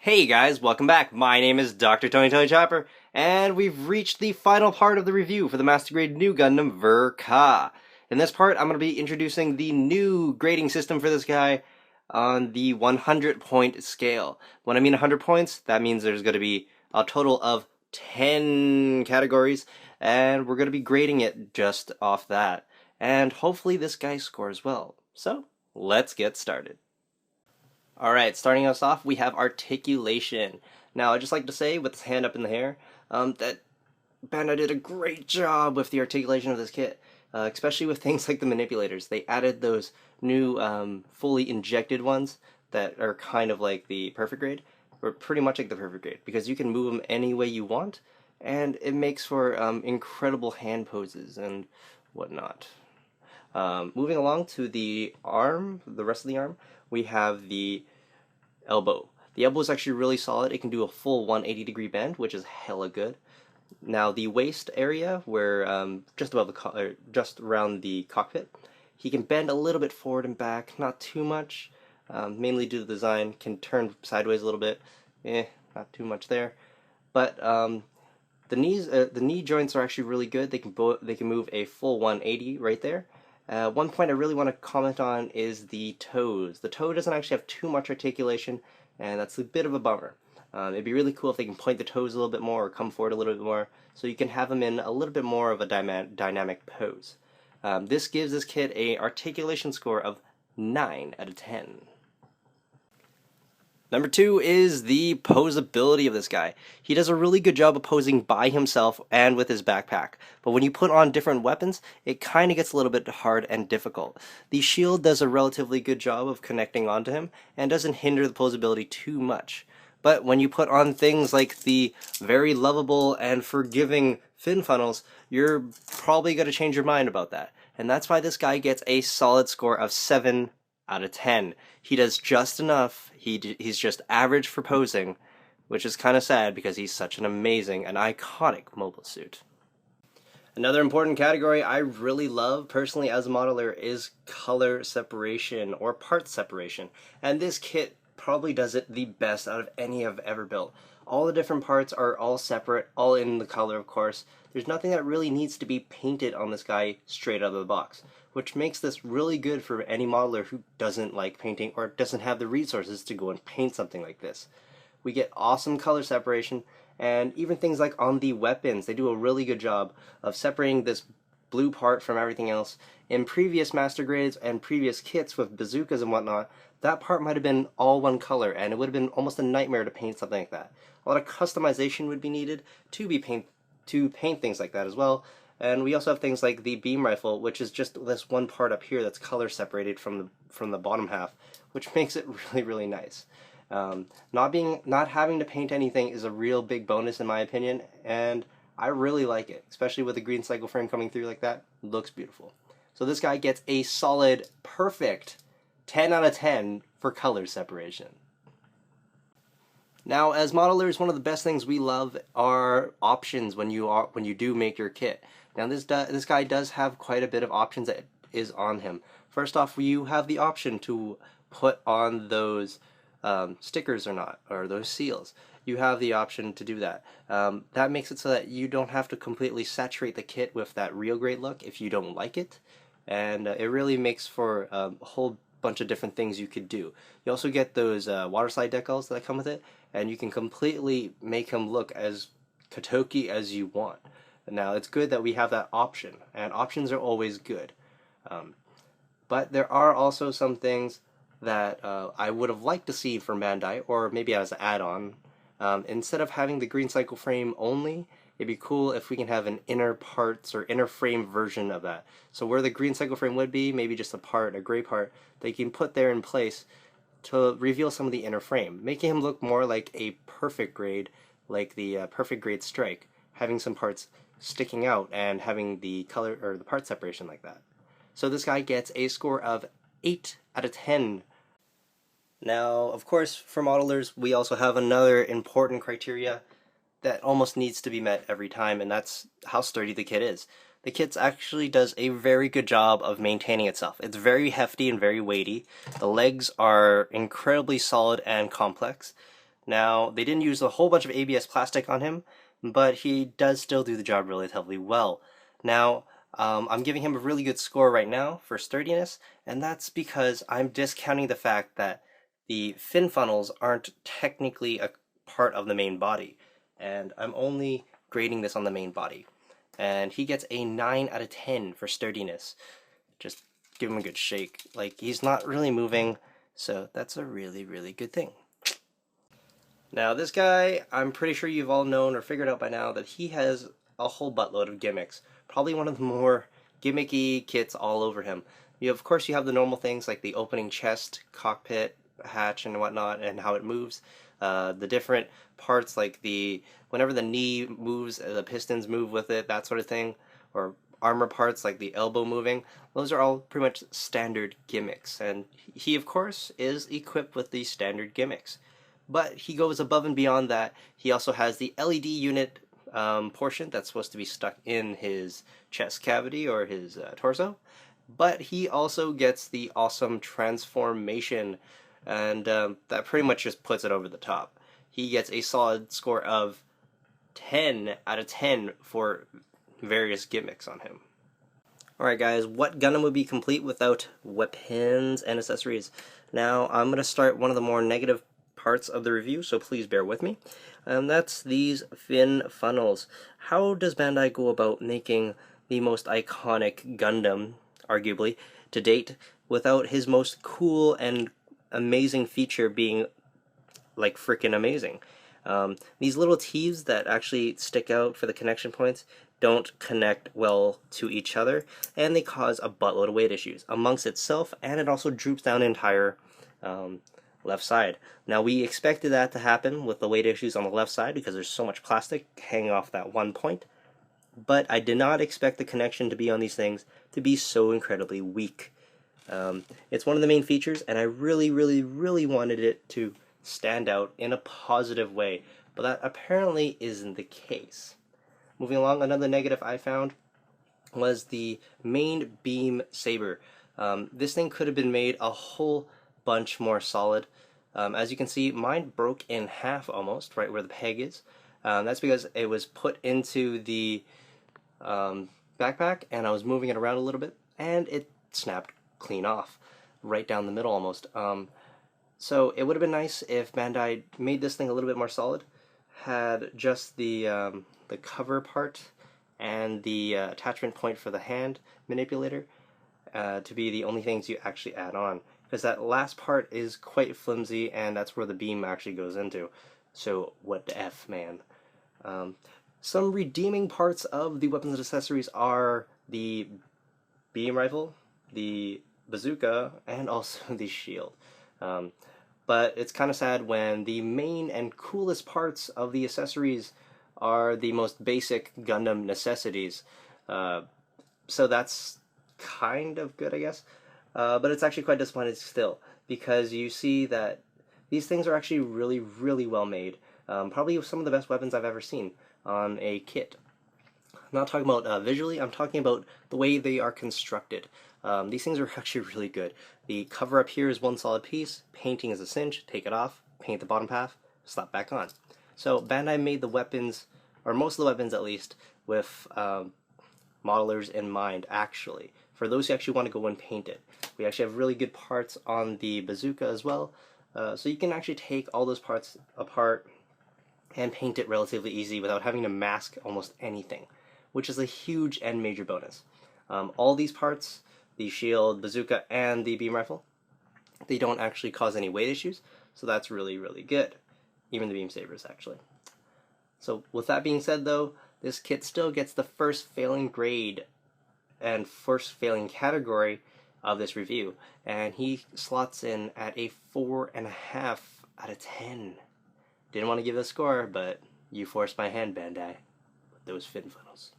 Hey guys, welcome back. My name is Dr. Tony Chopper, and we've reached the final part of the review for the Master Grade New Gundam Ver.Ka. In this part, I'm going to be introducing the new grading system for this guy on the 100-point scale. When I mean 100 points, that means there's going to be a total of 10 categories, and we're going to be grading it just off that. And hopefully this guy scores well. So, let's get started. Alright, starting us off, we have Articulation. Now, I'd just like to say, with his hand up in the air, that Bandai did a great job with the articulation of this kit, especially with things like the manipulators. They added those new fully injected ones that are kind of like the perfect grade, or pretty much like the perfect grade, because you can move them any way you want, and it makes for incredible hand poses and whatnot. Moving along to the arm, the rest of the arm, we have the elbow. The elbow is actually really solid. It can do a full 180-degree bend, which is hella good. Now the waist area, where just above the just around the cockpit, he can bend a little bit forward and back, not too much. Mainly due to the design, can turn sideways a little bit. Not too much there. But the knee joints are actually really good. They can move a full 180 right there. One point I really want to comment on is the toes. The toe doesn't actually have too much articulation, and that's a bit of a bummer. It'd be really cool if they can point the toes a little bit more or come forward a little bit more, so you can have them in a little bit more of a dynamic pose. This gives this kid a articulation score of 9 out of 10. Number 2 is the posability of this guy. He does a really good job of posing by himself and with his backpack, but when you put on different weapons, it kind of gets a little bit hard and difficult. The shield does a relatively good job of connecting onto him and doesn't hinder the posability too much. But when you put on things like the very lovable and forgiving fin funnels, you're probably going to change your mind about that. And that's why this guy gets a solid score of 7 out of 10. He does just enough. He's just average for posing, which is kind of sad because he's such an amazing and iconic mobile suit. Another important category I really love personally as a modeler is color separation or part separation, and this kit probably does it the best out of any I've ever built. All the different parts are all separate, all in the color of course. There's nothing that really needs to be painted on this guy straight out of the box, which makes this really good for any modeler who doesn't like painting or doesn't have the resources to go and paint something like this. We get awesome color separation, and even things like on the weapons, they do a really good job of separating this blue part from everything else. In previous master grades and previous kits with bazookas and whatnot, that part might have been all one color, and it would have been almost a nightmare to paint something like that. A lot of customization would be needed to paint things like that as well. And we also have things like the beam rifle, which is just this one part up here that's color separated from the bottom half, which makes it really nice. Not having to paint anything is a real big bonus in my opinion, and I really like it, especially with the green cycle frame coming through like that. It looks beautiful. So this guy gets a solid, perfect 10 out of 10 for color separation. Now, as modelers, one of the best things we love are options when you do make your kit. Now, this guy does have quite a bit of options that is on him. First off, you have the option to put on those stickers or not, or those seals. You have the option to do that. That makes it so that you don't have to completely saturate the kit with that real great look if you don't like it, and it really makes for a whole bunch of different things you could do. You also get those water slide decals that come with it, and you can completely make him look as Kotoki as you want. Now, it's good that we have that option, and options are always good. But there are also some things that I would have liked to see from Bandai, or maybe as an add-on. Instead of having the green cycle frame only, it'd be cool if we can have an inner parts or inner frame version of that. So where the green cycle frame would be, maybe just a gray part, they can put there in place to reveal some of the inner frame, making him look more like a perfect grade, like the perfect grade strike, having some parts sticking out and having the color or the part separation like that. So this guy gets a score of 8 out of 10. Now, of course, for modelers, we also have another important criteria that almost needs to be met every time, and that's how sturdy the kit is. The kit actually does a very good job of maintaining itself. It's very hefty and very weighty. The legs are incredibly solid and complex. Now, they didn't use a whole bunch of ABS plastic on him, but he does still do the job relatively well. Now, I'm giving him a really good score right now for sturdiness, and that's because I'm discounting the fact that the fin funnels aren't technically a part of the main body, and I'm only grading this on the main body. And he gets a 9 out of 10 for sturdiness. Just give him a good shake. Like, he's not really moving, so that's a really, really good thing. Now, this guy, I'm pretty sure you've all known or figured out by now that he has a whole buttload of gimmicks. Probably one of the more gimmicky kits all over him. Of course, you have the normal things like the opening chest, cockpit, hatch, and whatnot, and how it moves. The different parts like whenever the knee moves, the pistons move with it, that sort of thing. Or armor parts like the elbow moving. Those are all pretty much standard gimmicks. And he, of course, is equipped with these standard gimmicks. But he goes above and beyond that. He also has the LED unit portion that's supposed to be stuck in his chest cavity or his torso. But he also gets the awesome transformation, and that pretty much just puts it over the top. He gets a solid score of 10 out of 10 for various gimmicks on him. Alright guys, what Gundam would be complete without weapons and accessories? Now, I'm going to start one of the more negative parts of the review, so please bear with me. And that's these fin funnels. How does Bandai go about making the most iconic Gundam, arguably, to date, without his most cool and amazing feature being like freaking amazing? These little teeth that actually stick out for the connection points don't connect well to each other, and they cause a buttload of weight issues amongst itself, and it also droops down the entire left side. Now, we expected that to happen with the weight issues on the left side because there's so much plastic hanging off that one point, but I did not expect the connection to be on these things to be so incredibly weak. It's one of the main features, and I really, really, really wanted it to stand out in a positive way, but that apparently isn't the case. Moving along, another negative I found was the main beam saber. This thing could have been made a whole bunch more solid. As you can see, mine broke in half almost, right where the peg is. That's because it was put into the backpack, and I was moving it around a little bit, and it snapped clean off, right down the middle almost. So it would have been nice if Bandai made this thing a little bit more solid, had just the cover part and the attachment point for the hand manipulator to be the only things you actually add on, because that last part is quite flimsy, and that's where the beam actually goes into. So what the F, man. Some redeeming parts of the weapons and accessories are the beam rifle, the bazooka, and also the shield. But it's kind of sad when the main and coolest parts of the accessories are the most basic Gundam necessities. So that's kind of good, I guess. But it's actually quite disappointing still, because you see that these things are actually really, really well made. Probably some of the best weapons I've ever seen on a kit. I'm not talking about visually, I'm talking about the way they are constructed. These things are actually really good. The cover up here is one solid piece, painting is a cinch, take it off, paint the bottom half, slap back on. So Bandai made the weapons, or most of the weapons at least, with modelers in mind, actually. For those who actually want to go and paint it. We actually have really good parts on the bazooka as well, so you can actually take all those parts apart and paint it relatively easy without having to mask almost anything, which is a huge and major bonus. All these parts, the shield, bazooka, and the beam rifle, they don't actually cause any weight issues, so that's really, really good. Even the beam sabers, actually. So with that being said, though, this kit still gets the first failing grade and first failing category of this review, and he slots in at a 4.5 out of 10. Didn't want to give a score, but you forced my hand, Bandai, with those fin funnels.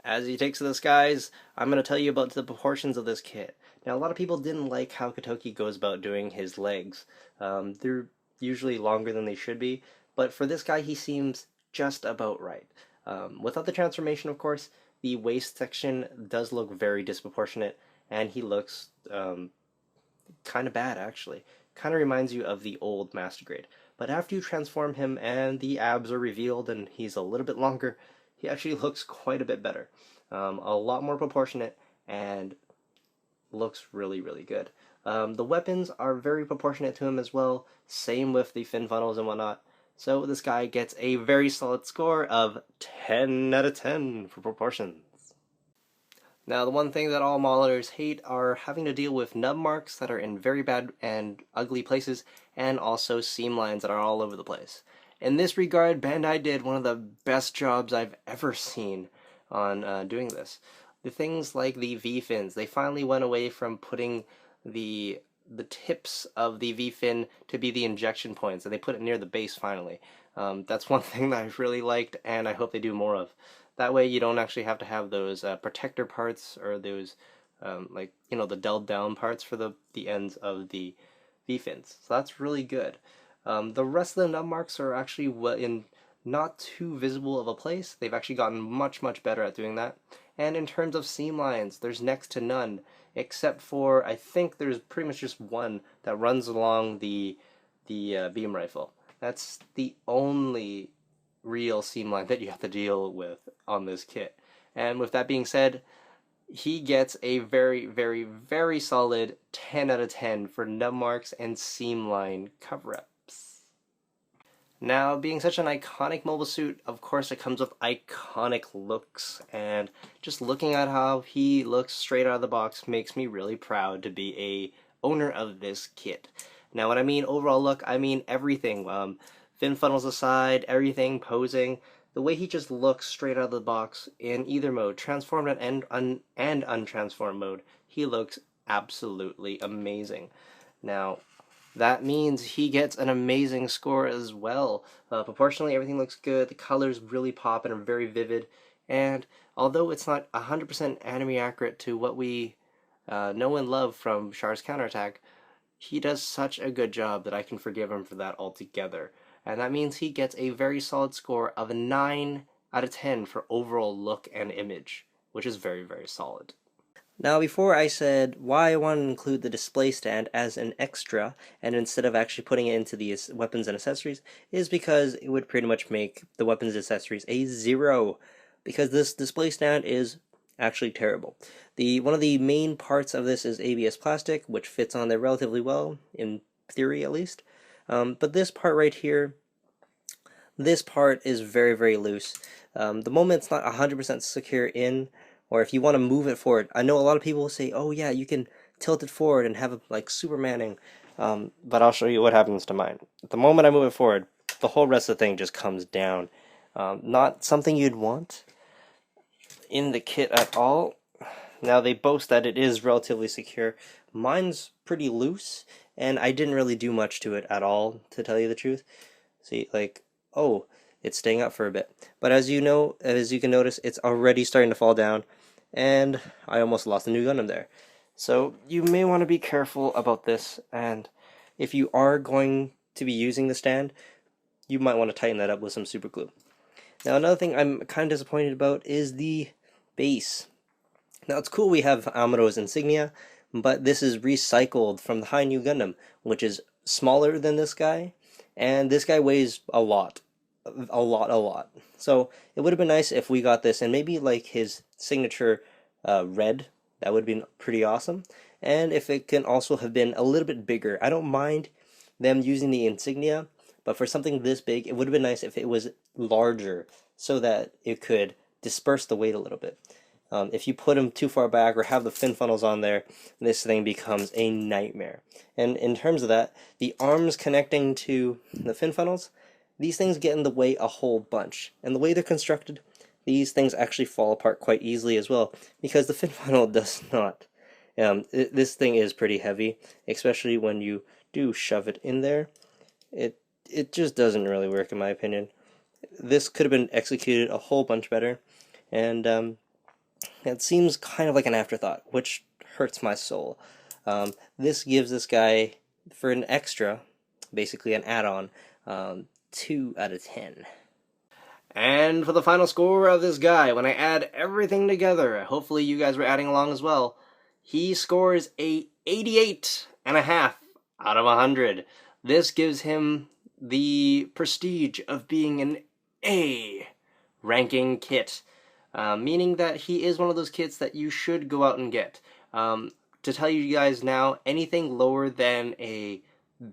As he takes to the skies, I'm going to tell you about the proportions of this kit. Now, a lot of people didn't like how Katoki goes about doing his legs. They're usually longer than they should be, but for this guy, he seems just about right. Without the transformation, of course, the waist section does look very disproportionate, and he looks kind of bad, actually. Kind of reminds you of the old Master Grade. but after you transform him and the abs are revealed and he's a little bit longer, he actually looks quite a bit better. A lot more proportionate and looks really, really good. The weapons are very proportionate to him as well, same with the fin funnels and whatnot. So this guy gets a very solid score of 10 out of 10 for proportions. Now, the one thing that all modelers hate are having to deal with nub marks that are in very bad and ugly places, and also seam lines that are all over the place. In this regard, Bandai did one of the best jobs I've ever seen on doing this. The things like the V-fins, they finally went away from putting the tips of the V-fin to be the injection points, and they put it near the base finally. That's one thing that I've really liked, and I hope they do more of. That way you don't actually have to have those protector parts or those like, you know, the dulled down parts for the ends of the V-fins. So that's really good. The rest of the nub marks are actually in not too visible of a place. They've actually gotten much, much better at doing that. And in terms of seam lines, there's next to none, except for, I think there's pretty much just one that runs along the beam rifle. That's the only real seam line that you have to deal with on this kit. And with that being said, he gets a very, very, very solid 10 out of 10 for Nubmarks and Seamline cover-ups. Now, being such an iconic mobile suit, of course it comes with iconic looks, and just looking at how he looks straight out of the box makes me really proud to be a owner of this kit. Now, when I mean overall look, I mean everything. Fin funnels aside, everything, posing, the way he just looks straight out of the box in either mode, transformed and untransformed mode, he looks absolutely amazing. Now, that means he gets an amazing score as well. Proportionally, everything looks good, the colors really pop and are very vivid, and although it's not 100% anime accurate to what we know and love from Char's counterattack, he does such a good job that I can forgive him for that altogether. And that means he gets a very solid score of a 9 out of 10 for overall look and image, which is very, very solid. Now, before I said why I want to include the display stand as an extra, and instead of actually putting it into the weapons and accessories, is because it would pretty much make the weapons and accessories a 0, because this display stand is actually terrible. One of the main parts of this is ABS plastic, which fits on there relatively well, in theory at least. But this part right here, this part is very, very loose. The moment it's not 100% secure in, or if you want to move it forward, I know a lot of people will say, oh yeah, you can tilt it forward and have it like Supermaning, but I'll show you what happens to mine. The moment I move it forward, the whole rest of the thing just comes down. Not something you'd want in the kit at all. Now, they boast that it is relatively secure. Mine's pretty loose, and I didn't really do much to it at all, to tell you the truth. See, like, oh, it's staying up for a bit. But as you know, as you can notice, it's already starting to fall down, and I almost lost a new Gundam there. So you may want to be careful about this, and if you are going to be using the stand, you might want to tighten that up with some super glue. Now, another thing I'm kind of disappointed about is the base. Now, it's cool we have Amado's insignia, but this is recycled from the High New Gundam, which is smaller than this guy, and this guy weighs a lot. So it would have been nice if we got this, and maybe like his signature red, that would have been pretty awesome. And if it can also have been a little bit bigger. I don't mind them using the insignia, but for something this big, it would have been nice if it was larger so that it could disperse the weight a little bit. If you put them too far back or have the fin funnels on there, this thing becomes a nightmare. And in terms of that, the arms connecting to the fin funnels, these things get in the way a whole bunch. And the way they're constructed, these things actually fall apart quite easily as well, because the fin funnel does not. This thing is pretty heavy, especially when you do shove it in there. It just doesn't really work in my opinion. This could have been executed a whole bunch better, and it seems kind of like an afterthought, which hurts my soul. This gives this guy, for an extra, basically an add-on, 2 out of 10. And for the final score of this guy, when I add everything together, hopefully you guys were adding along as well, he scores a 88.5 out of 100. This gives him the prestige of being an A ranking kit, meaning that he is one of those kits that you should go out and get. To tell you guys now, anything lower than a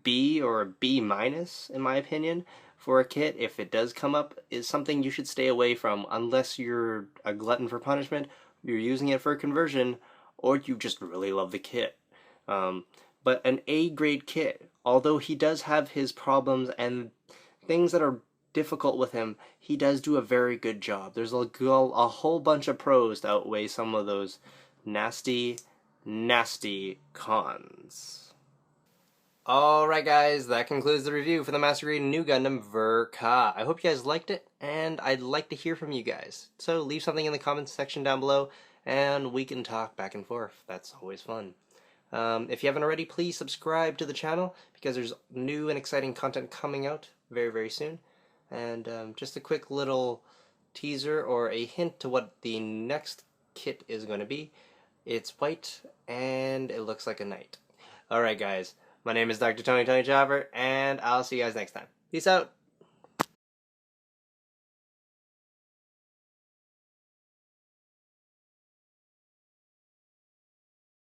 B or a B minus, in my opinion, for a kit, if it does come up, is something you should stay away from unless you're a glutton for punishment, you're using it for conversion, or you just really love the kit. But an A grade kit, although he does have his problems and things that are difficult with him, he does do a very good job. There's a whole bunch of pros to outweigh some of those nasty, nasty cons. Alright guys, that concludes the review for the Master Grade New Gundam Ver.Ka. I hope you guys liked it, and I'd like to hear from you guys. So leave something in the comments section down below, and we can talk back and forth. That's always fun. If you haven't already, please subscribe to the channel, because there's new and exciting content coming out very, very soon. And just a quick little teaser or a hint to what the next kit is going to be. It's white, and it looks like a knight. Alright guys. My name is Dr. Tony Chopper, and I'll see you guys next time. Peace out!